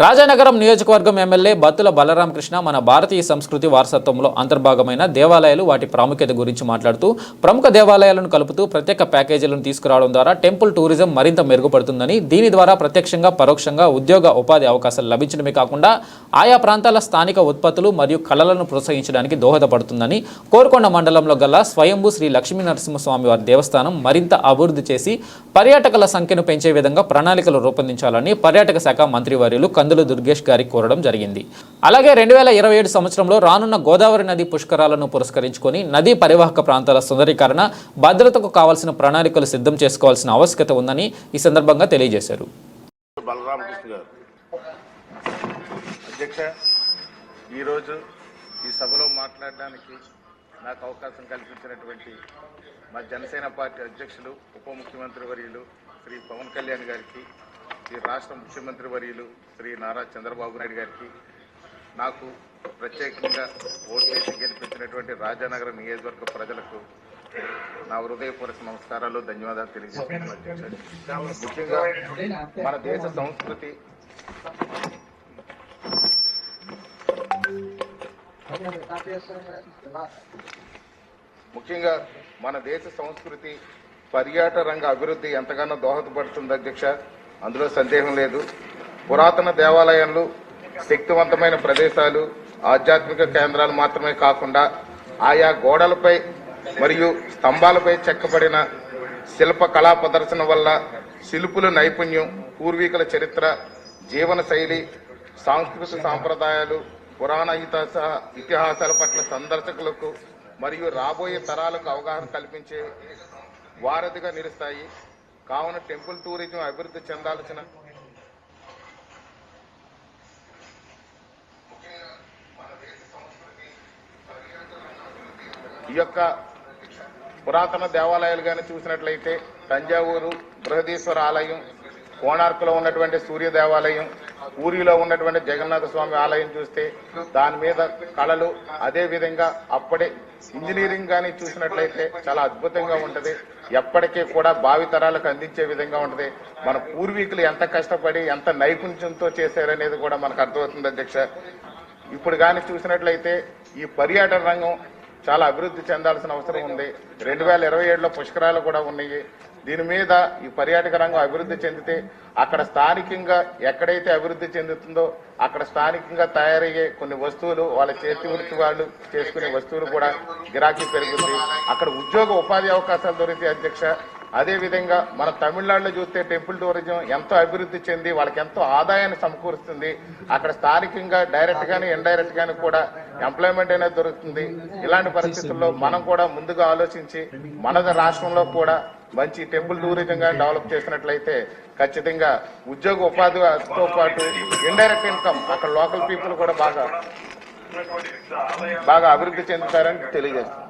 రాజానగరం నియోజకవర్గం ఎమ్మెల్యే బత్తుల బలరామకృష్ణ మన భారతీయ సంస్కృతి వారసత్వంలో అంతర్భాగమైన దేవాలయాలు వాటి ప్రాముఖ్యత గురించి మాట్లాడుతూ ప్రముఖ దేవాలయాలను కలుపుతూ ప్రత్యేక ప్యాకేజీలను తీసుకురావడం ద్వారా టెంపుల్ టూరిజం మరింత మెరుగుపడుతుందని, దీని ద్వారా ప్రత్యక్షంగా పరోక్షంగా ఉద్యోగ ఉపాధి అవకాశాలు లభించడమే కాకుండా ఆయా ప్రాంతాల స్థానిక ఉత్పత్తులు మరియు కళలను ప్రోత్సహించడానికి దోహదపడుతుందని, కోరుకొండ మండలంలో గల స్వయంభూ శ్రీ లక్ష్మీ నరసింహస్వామి వారి దేవస్థానం మరింత అభివృద్ధి చేసి పర్యాటకుల సంఖ్యను పెంచే విధంగా ప్రణాళికలు రూపొందించాలని పర్యాటక శాఖ మంత్రివర్యులు కందుల దుర్గేష్ గారి కోరడం జరిగింది. అలాగే 2027 సంవత్సరంలో రానున్న గోదావరి నది పుష్కరాలను పురస్కరించుకొని నదీ పరివాహక ప్రాంతాల సుందరీకరణ, భద్రతకు కావాల్సిన ప్రణాళికలు సిద్ధం చేసుకోవాల్సిన ఆవశ్యకత ఉందని ఈ సందర్భంగా తెలియజేశారు. అధ్యక్ష, ఈరోజు ఈ సభలో మాట్లాడడానికి నాకు అవకాశం కల్పించినటువంటి మా జనసేన పార్టీ అధ్యక్షులు, ఉప ముఖ్యమంత్రి వర్యులు శ్రీ పవన్ కళ్యాణ్ గారికి, ఈ రాష్ట్ర ముఖ్యమంత్రి వర్యులు శ్రీ నారా చంద్రబాబు నాయుడు గారికి, నాకు ప్రత్యేకంగా ఓటు వేసి గెలిపించినటువంటి రాజానగరం నియోజకవర్గ ప్రజలకు నా హృదయపూర్వక నమస్కారాలు, ధన్యవాదాలు తెలియజేస్తున్నాను. అధ్యక్ష, ముఖ్యంగా మన దేశ సంస్కృతి పర్యాటక రంగ అభివృద్ధి ఎంతగానో దోహదపడుతుంది అధ్యక్ష, అందులో సందేహం లేదు. పురాతన దేవాలయాలు శక్తివంతమైన ప్రదేశాలు, ఆధ్యాత్మిక కేంద్రాలు మాత్రమే కాకుండా ఆయా గోడలపై మరియు స్తంభాలపై చెక్కబడిన శిల్ప కళా ప్రదర్శన వల్ల శిల్పుల నైపుణ్యం, పూర్వీకుల చరిత్ర, జీవన శైలి, సాంస్కృతిక సాంప్రదాయాలు, పురాణ ఇతిహాసాల పట్ల సందర్శకులకు మరియు రాబోయే తరాలకు అవగాహన కల్పించే వారధిగా నిలుస్తాయి. కావున టెంపుల్ టూరిజం అభివృద్ధి చెందాల్సిన ఈ యొక్క పురాతన దేవాలయాలు కానీ చూసినట్లయితే తంజావూరు బృహదీశ్వర ఆలయం, కోణార్కులో ఉన్నటువంటి సూర్య దేవాలయం, పూరిలో ఉన్నటువంటి జగన్నాథ స్వామి ఆలయం చూస్తే దాని మీద కళలు, అదే విధంగా అప్పుడే ఇంజనీరింగ్ కానీ చూసినట్లయితే చాలా అద్భుతంగా ఉంటది. ఎప్పటికీ కూడా భావితరాలకు అందించే విధంగా ఉంటది. మన పూర్వీకులు ఎంత కష్టపడి ఎంత నైపుణ్యంతో చేశారనేది కూడా మనకు అర్థమవుతుంది అధ్యక్ష. ఇప్పుడు కానీ చూసినట్లయితే ఈ పర్యాటక రంగం చాలా అభివృద్ధి చెందాల్సిన అవసరం ఉంది. 2027లో పుష్కరాలు కూడా ఉన్నాయి. దీని మీద ఈ పర్యాటక రంగం అభివృద్ధి చెందితే అక్కడ స్థానికంగా ఎక్కడైతే అభివృద్ధి చెందుతుందో అక్కడ స్థానికంగా తయారయ్యే కొన్ని వస్తువులు, వాళ్ళ చేతి వృత్తి వాళ్ళు చేసుకునే వస్తువులు కూడా గిరాకీ పెరుగుతుంది. అక్కడ ఉద్యోగ ఉపాధి అవకాశాలు దొరికితే అధ్యక్ష. అదేవిధంగా మన తమిళనాడులో చూస్తే టెంపుల్ టూరిజం ఎంతో అభివృద్ధి చెంది వాళ్ళకి ఎంతో ఆదాయాన్ని సమకూరుస్తుంది. అక్కడ స్థానికంగా డైరెక్ట్ గానీ ఇండైరెక్ట్ గానీ కూడా ఎంప్లాయ్మెంట్ అనేది దొరుకుతుంది. ఇలాంటి పరిస్థితుల్లో మనం కూడా ముందుగా ఆలోచించి మన రాష్ట్రంలో కూడా మంచి టెంపుల్ టూరిజం గానీ డెవలప్ చేసినట్లయితే ఖచ్చితంగా ఉద్యోగ ఉపాధితో పాటు ఇండైరెక్ట్ ఇన్కమ్ అక్కడ లోకల్ పీపుల్ కూడా బాగా అభివృద్ధి చెందుతారని తెలియజేస్తారు.